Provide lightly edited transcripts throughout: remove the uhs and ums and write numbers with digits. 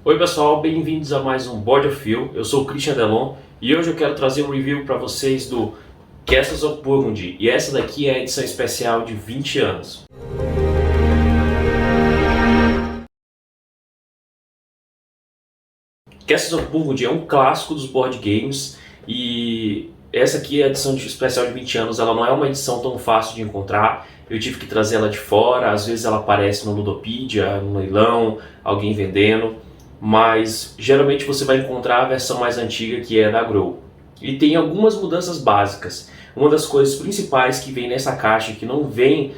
Oi pessoal, bem-vindos a mais um Board of Field. Eu sou o Christian Delon e hoje eu quero trazer um review para vocês do Castles of Burgundy, e essa daqui é a edição especial de 20 anos. Castles of Burgundy é um clássico dos board games e essa aqui é a edição especial de 20 anos. Ela não é uma edição tão fácil de encontrar, eu tive que trazer ela de fora. Às vezes ela aparece no Ludopedia, no leilão, alguém vendendo, mas geralmente você vai encontrar a versão mais antiga, que é da Grow. E tem algumas mudanças básicas. Uma das coisas principais que vem nessa caixa, que não vem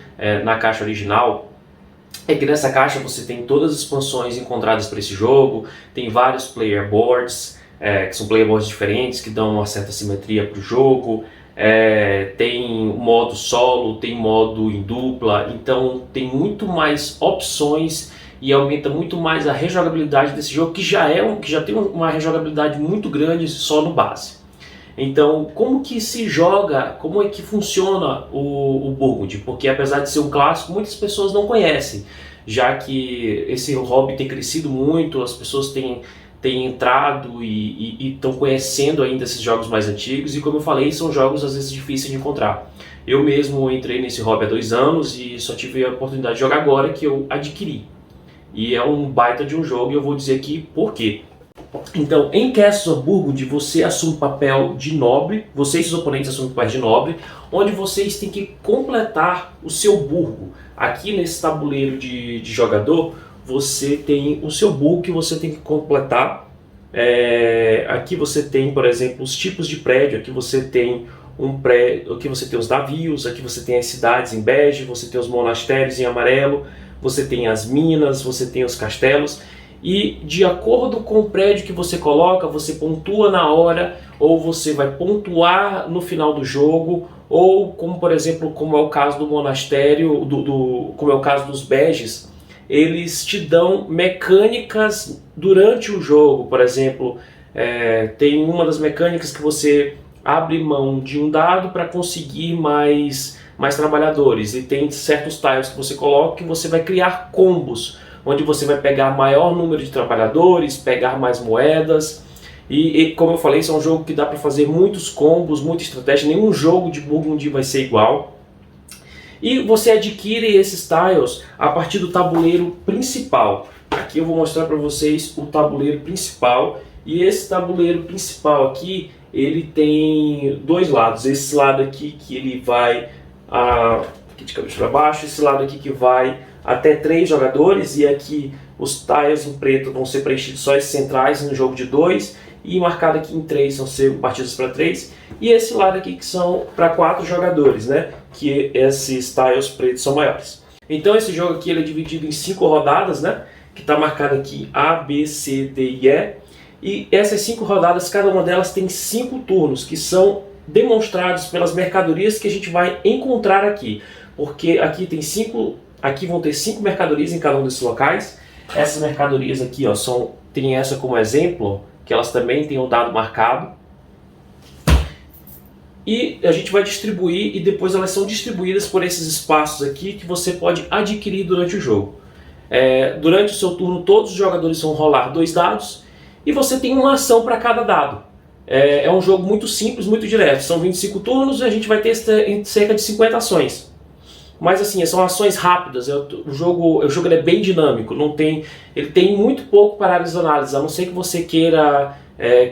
na caixa original, é que nessa caixa você tem todas as expansões encontradas para esse jogo, tem vários player boards, que são player boards diferentes, que dão uma certa simetria para o jogo, tem modo solo, tem modo em dupla, então tem muito mais opções e aumenta muito mais a rejogabilidade desse jogo, que já tem uma rejogabilidade muito grande só no base. Então, como que se joga, como é que funciona o Burgundy? Porque apesar de ser um clássico, muitas pessoas não conhecem, já que esse hobby tem crescido muito, as pessoas têm entrado e estão conhecendo ainda esses jogos mais antigos, e como eu falei, são jogos às vezes difíceis de encontrar. Eu mesmo entrei nesse hobby há 2 anos e só tive a oportunidade de jogar agora que eu adquiri. E é um baita de um jogo, e eu vou dizer aqui por quê. Então, em Castles of Burgundy, você assume o papel de nobre, você e seus oponentes assumem o papel de nobre, onde vocês têm que completar o seu burgo. Aqui nesse tabuleiro de jogador, você tem o seu burgo que você tem que completar. Aqui você tem, por exemplo, os tipos de prédio. Aqui você tem aqui você tem os navios, aqui você tem as cidades em bege, você tem os monastérios em amarelo, você tem as minas, você tem os castelos. E de acordo com o prédio que você coloca, você pontua na hora, ou você vai pontuar no final do jogo, ou como por exemplo, como é o caso do monastério, como é o caso dos beges, eles te dão mecânicas durante o jogo. Por exemplo, tem uma das mecânicas que você abre mão de um dado para conseguir mais trabalhadores, e tem certos tiles que você coloca que você vai criar combos, onde você vai pegar maior número de trabalhadores, pegar mais moedas. E como eu falei, isso é um jogo que dá para fazer muitos combos, muita estratégia. Nenhum jogo de Burgundy vai ser igual. E você adquire esses tiles a partir do tabuleiro principal. Aqui eu vou mostrar para vocês o tabuleiro principal. E esse tabuleiro principal aqui, ele tem 2 lados. Esse lado aqui que ele vai aqui de cabeça para baixo, esse lado aqui que vai até 3 jogadores, e aqui os tiles em preto vão ser preenchidos só esses centrais no jogo de 2, e marcado aqui em 3 vão ser partidas para 3, e esse lado aqui que são para 4 jogadores, né? Que esses tiles pretos são maiores. Então esse jogo aqui ele é dividido em 5 rodadas, né? Que está marcado aqui A, B, C, D e E, e essas 5 rodadas, cada uma delas tem 5 turnos, que são demonstrados pelas mercadorias que a gente vai encontrar aqui, porque aqui vão ter 5 mercadorias em cada um desses locais. Essas mercadorias aqui, ó, tem essa como exemplo, que elas também têm um dado marcado. E a gente vai distribuir, e depois elas são distribuídas por esses espaços aqui que você pode adquirir durante o jogo. Durante o seu turno, todos os jogadores vão rolar 2 dados, e você tem uma ação para cada dado. É um jogo muito simples, muito direto. São 25 turnos e a gente vai ter cerca de 50 ações. Mas assim, são ações rápidas. O jogo ele é bem dinâmico. Ele tem muito pouco parálise análise. A não ser que você queira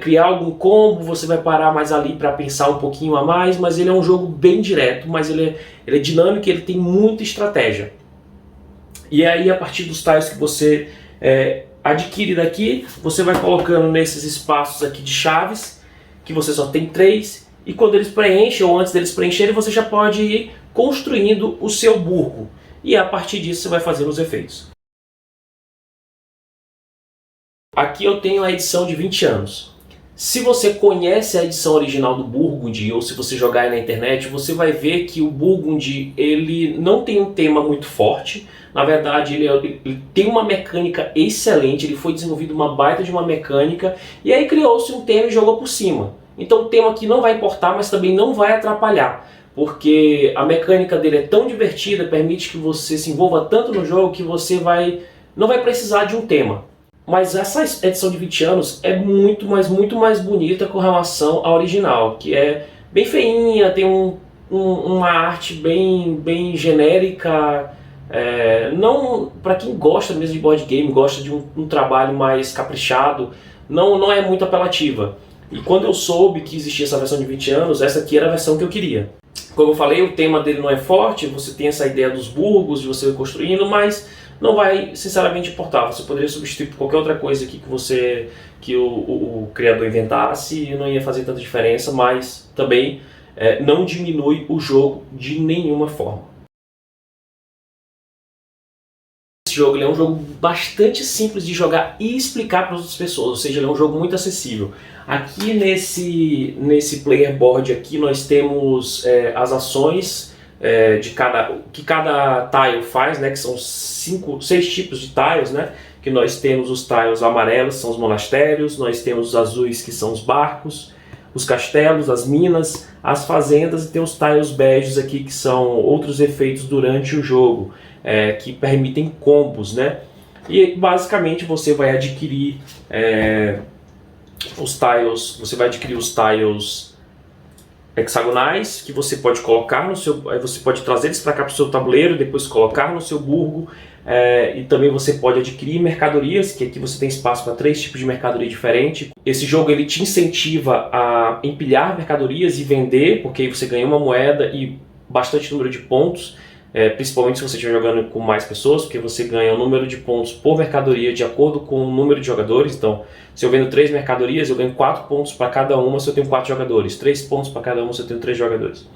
criar algum combo, você vai parar mais ali para pensar um pouquinho a mais. Mas ele é um jogo bem direto, mas ele é dinâmico e ele tem muita estratégia. E aí, a partir dos tiles que você adquire daqui, você vai colocando nesses espaços aqui de chaves, que você só tem 3, e quando eles preenchem, ou antes deles preencherem, você já pode ir construindo o seu burgo, e a partir disso você vai fazendo os efeitos. Aqui eu tenho a edição de 20 anos. Se você conhece a edição original do Burgundy, ou se você jogar aí na internet, você vai ver que o Burgundy ele não tem um tema muito forte. Na verdade, ele tem uma mecânica excelente, ele foi desenvolvido uma baita de uma mecânica, e aí criou-se um tema e jogou por cima. Então o tema aqui não vai importar, mas também não vai atrapalhar, porque a mecânica dele é tão divertida, permite que você se envolva tanto no jogo que você não vai precisar de um tema. Mas essa edição de 20 anos é muito, mas muito mais bonita com relação à original, que é bem feinha, tem uma arte bem genérica. Não, para quem gosta mesmo de board game, gosta de um trabalho mais caprichado, não é muito apelativa. E quando eu soube que existia essa versão de 20 anos, essa aqui era a versão que eu queria. Como eu falei, o tema dele não é forte, você tem essa ideia dos burgos, de você ir construindo, mas não vai sinceramente importar. Você poderia substituir por qualquer outra coisa aqui que o criador inventasse e não ia fazer tanta diferença, mas também não diminui o jogo de nenhuma forma. Esse jogo ele é um jogo bastante simples de jogar e explicar para outras pessoas, ou seja, ele é um jogo muito acessível. Aqui nesse player board aqui nós temos as ações que cada tile faz, né, que são 6 tipos de tiles, né, que nós temos os tiles amarelos, que são os monastérios, nós temos os azuis, que são os barcos, os castelos, as minas, as fazendas, e tem os tiles beges aqui, que são outros efeitos durante o jogo, que permitem combos, né? E basicamente você vai adquirir os tiles hexagonais que você pode colocar no seu, você pode trazer eles para cá para o seu tabuleiro, depois colocar no seu burgo, e também você pode adquirir mercadorias, que aqui você tem espaço para 3 tipos de mercadoria diferente. Esse jogo ele te incentiva a empilhar mercadorias e vender, porque aí você ganha uma moeda e bastante número de pontos. Principalmente se você estiver jogando com mais pessoas, porque você ganha o número de pontos por mercadoria de acordo com o número de jogadores. Então, se eu vendo 3 mercadorias, eu ganho 4 pontos para cada uma se eu tenho 4 jogadores, 3 pontos para cada uma se eu tenho 3 jogadores.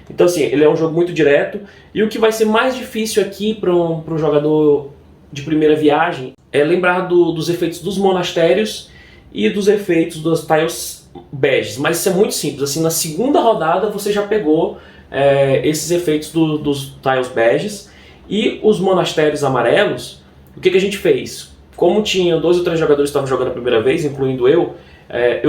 Então, assim, ele é um jogo muito direto, e o que vai ser mais difícil aqui para um jogador de primeira viagem é lembrar dos efeitos dos monastérios e dos efeitos dos tiles beges, mas isso é muito simples. Assim, na segunda rodada você já pegou esses efeitos dos tiles beges e os monastérios amarelos. O que a gente fez? Como tinha 2 ou 3 jogadores que estavam jogando a primeira vez, incluindo eu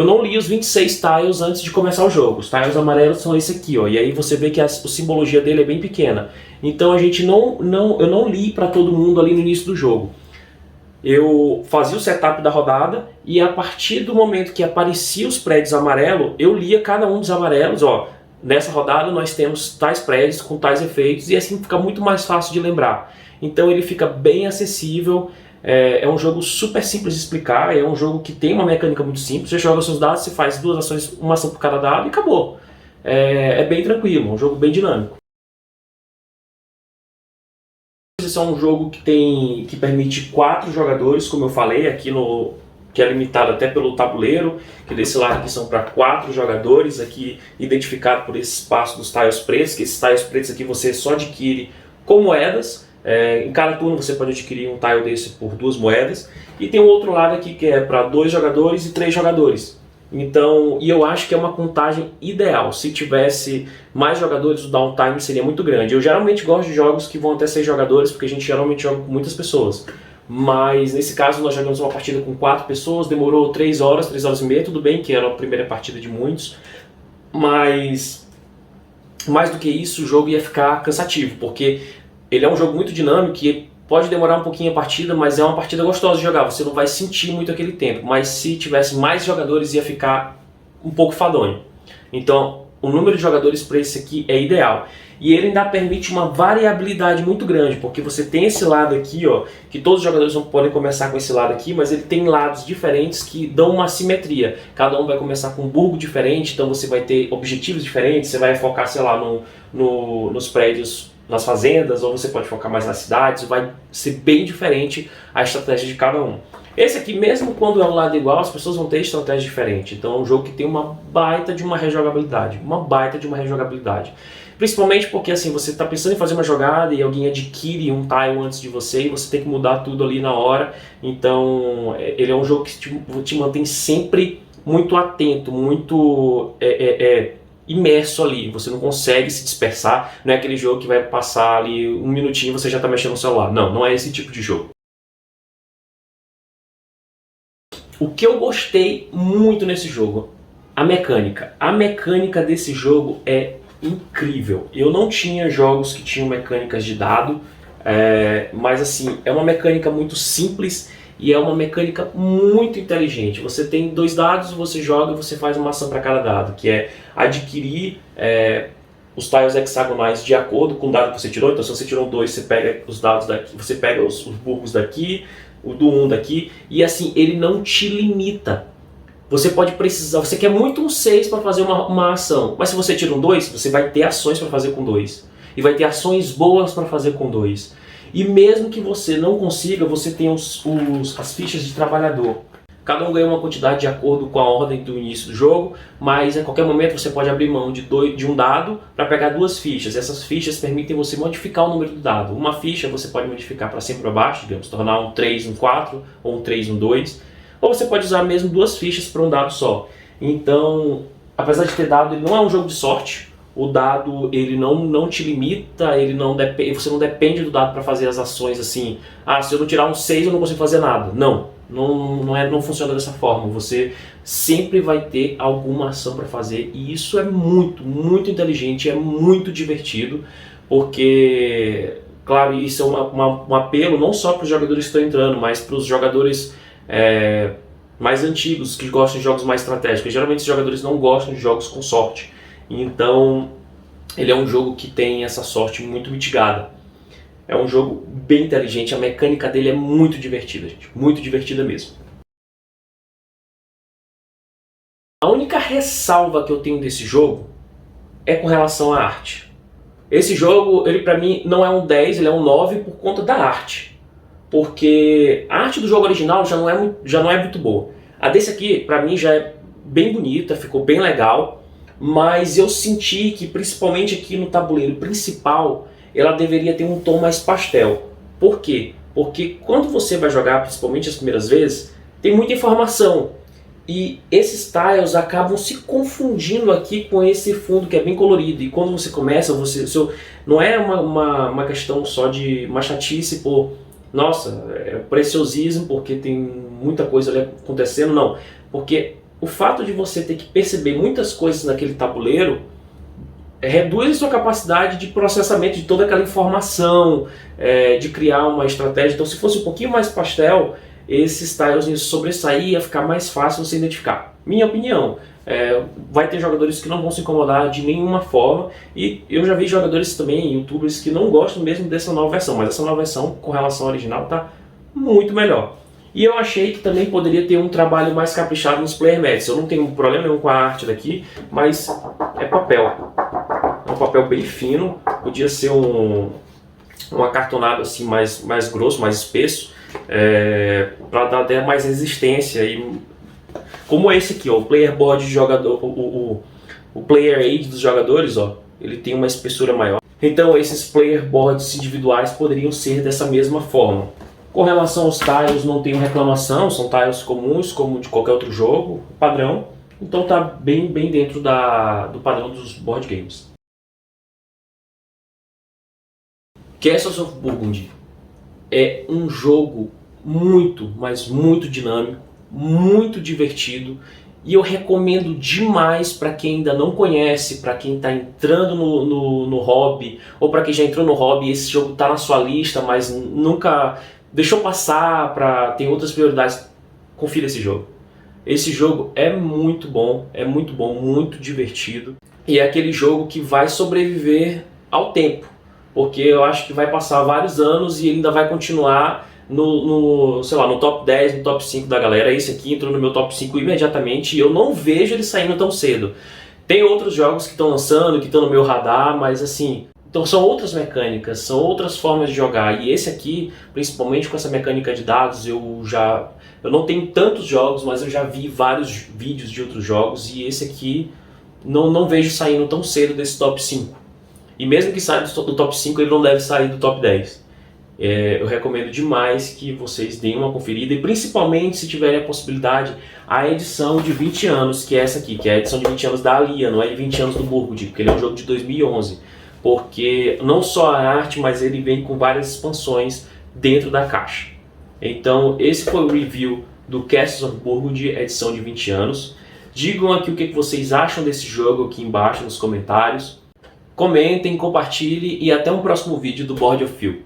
não li os 26 tiles antes de começar o jogo. Os tiles amarelos são esse aqui, ó, e aí você vê que a simbologia dele é bem pequena. Então a gente eu não li para todo mundo ali no início do jogo. Eu fazia o setup da rodada e a partir do momento que apareciam os prédios amarelos, eu lia cada um dos amarelos, ó. Nessa rodada nós temos tais prédios com tais efeitos, e assim fica muito mais fácil de lembrar. Então ele fica bem acessível, é um jogo super simples de explicar, é um jogo que tem uma mecânica muito simples. Você joga seus dados, você faz 2 ações, uma ação por cada dado e acabou. É bem tranquilo, um jogo bem dinâmico. Esse é um jogo que permite 4 jogadores, como eu falei, aqui que é limitado até pelo tabuleiro, que desse lado aqui são para 4 jogadores, aqui identificado por esse espaço dos tiles pretos, que esses tiles pretos aqui você só adquire com moedas. Em cada turno você pode adquirir um tile desse por 2 moedas. E tem um outro lado aqui que é para 2 jogadores e 3 jogadores. Então, e eu acho que é uma contagem ideal. Se tivesse mais jogadores, o downtime seria muito grande. Eu geralmente gosto de jogos que vão até 6 jogadores, porque a gente geralmente joga com muitas pessoas. Mas nesse caso nós jogamos uma partida com 4 pessoas, demorou 3 horas e meia, tudo bem que era a primeira partida de muitos, mas mais do que isso o jogo ia ficar cansativo, porque ele é um jogo muito dinâmico e pode demorar um pouquinho a partida, mas é uma partida gostosa de jogar, você não vai sentir muito aquele tempo, mas se tivesse mais jogadores ia ficar um pouco fadonho. Então o número de jogadores para esse aqui é ideal. E ele ainda permite uma variabilidade muito grande, porque você tem esse lado aqui, ó, que todos os jogadores não podem começar com esse lado aqui, mas ele tem lados diferentes que dão uma simetria. Cada um vai começar com um burgo diferente, então você vai ter objetivos diferentes, você vai focar, sei lá, nos prédios, nas fazendas, ou você pode focar mais nas cidades, vai ser bem diferente a estratégia de cada um. Esse aqui, mesmo quando é um lado igual, as pessoas vão ter estratégia diferente. Então é um jogo que tem uma baita de uma rejogabilidade. Principalmente porque assim, você está pensando em fazer uma jogada e alguém adquire um tile antes de você e você tem que mudar tudo ali na hora. Então ele é um jogo que te mantém sempre muito atento, muito imerso ali. Você não consegue se dispersar. Não é aquele jogo que vai passar ali um minutinho e você já está mexendo no celular. Não é esse tipo de jogo. O que eu gostei muito nesse jogo, a mecânica. A mecânica desse jogo é incrível. Eu não tinha jogos que tinham mecânicas de dado, mas assim, é uma mecânica muito simples e é uma mecânica muito inteligente. Você tem 2 dados, você joga e você faz uma ação para cada dado, que é adquirir os tiles hexagonais de acordo com o dado que você tirou. Então, se você tirou 2, você pega os dados daqui, você pega os burgos daqui, o do 1 daqui, e assim, ele não te limita. Você pode precisar, você quer muito um 6 para fazer uma ação, mas se você tira um 2, você vai ter ações para fazer com 2. E vai ter ações boas para fazer com 2. E mesmo que você não consiga, você tem as fichas de trabalhador. Cada um ganha uma quantidade de acordo com a ordem do início do jogo, mas a qualquer momento você pode abrir mão de um dado para pegar 2 fichas. Essas fichas permitem você modificar o número do dado. Uma ficha você pode modificar para cima ou para baixo, digamos, tornar um 3 um 4 ou um 3 um 2. Ou você pode usar mesmo 2 fichas para um dado só. Então, apesar de ter dado, ele não é um jogo de sorte. O dado ele não te limita, você não depende do dado para fazer as ações assim. Se eu não tirar um 6 eu não consigo fazer nada. Não funciona dessa forma. Você sempre vai ter alguma ação para fazer e isso é muito, muito inteligente, é muito divertido, porque, claro, isso é um apelo não só para os jogadores que estão entrando, mas para os jogadores mais antigos que gostam de jogos mais estratégicos. Geralmente os jogadores não gostam de jogos com sorte. Então, ele é um jogo que tem essa sorte muito mitigada. É um jogo bem inteligente, a mecânica dele é muito divertida, gente. Muito divertida mesmo. A única ressalva que eu tenho desse jogo é com relação à arte. Esse jogo, ele pra mim não é um 10, ele é um 9 por conta da arte. Porque a arte do jogo original já não é muito boa. A desse aqui, pra mim, já é bem bonita, ficou bem legal. Mas eu senti que, principalmente aqui no tabuleiro principal, ela deveria ter um tom mais pastel. Por quê? Porque quando você vai jogar, principalmente as primeiras vezes, tem muita informação. E esses tiles acabam se confundindo aqui com esse fundo que é bem colorido. E quando você começa, não é uma questão só de uma chatice por, nossa, é preciosismo porque tem muita coisa ali acontecendo, não. Porque o fato de você ter que perceber muitas coisas naquele tabuleiro reduz a sua capacidade de processamento de toda aquela informação, de criar uma estratégia. Então, se fosse um pouquinho mais pastel, esses tiles iam sobressair, ia ficar mais fácil você identificar. Minha opinião, vai ter jogadores que não vão se incomodar de nenhuma forma, e eu já vi jogadores também, youtubers, que não gostam mesmo dessa nova versão, mas essa nova versão, com relação ao original, está muito melhor. E eu achei que também poderia ter um trabalho mais caprichado nos player mats. Eu não tenho problema nenhum com a arte daqui, mas é papel. É um papel bem fino, podia ser um acartonado assim mais grosso, mais espesso, para dar até mais resistência. E, como esse aqui, ó, o player board de jogador, o player aid dos jogadores, ó, ele tem uma espessura maior. Então esses player boards individuais poderiam ser dessa mesma forma. Com relação aos tiles, não tenho reclamação, são tiles comuns, como de qualquer outro jogo, padrão. Então tá bem dentro do padrão dos board games. Castles of Burgundy é um jogo muito, mas muito dinâmico, muito divertido, e eu recomendo demais para quem ainda não conhece, para quem está entrando no hobby, ou para quem já entrou no hobby e esse jogo está na sua lista, mas nunca deixou passar, tem outras prioridades. Confira esse jogo. Esse jogo é muito bom, muito divertido, e é aquele jogo que vai sobreviver ao tempo, porque eu acho que vai passar vários anos e ele ainda vai continuar sei lá, no top 10, no top 5 da galera. Esse aqui entrou no meu top 5 imediatamente e eu não vejo ele saindo tão cedo. Tem outros jogos que estão lançando, que estão no meu radar, mas assim, então são outras mecânicas, são outras formas de jogar. E esse aqui, principalmente com essa mecânica de dados, eu não tenho tantos jogos, mas eu já vi vários vídeos de outros jogos, e esse aqui não vejo saindo tão cedo desse top 5. E mesmo que saia do top 5, ele não deve sair do top 10. Eu recomendo demais que vocês deem uma conferida, e principalmente se tiverem a possibilidade, a edição de 20 anos, que é essa aqui, que é a edição de 20 anos da Alia, não é de 20 anos do Burgundy, porque ele é um jogo de 2011. Porque não só a arte, mas ele vem com várias expansões dentro da caixa. Então esse foi o review do Castles of Burgundy, edição de 20 anos. Digam aqui o que vocês acham desse jogo aqui embaixo nos comentários. Comentem, compartilhem e até um próximo vídeo do Board of Fill.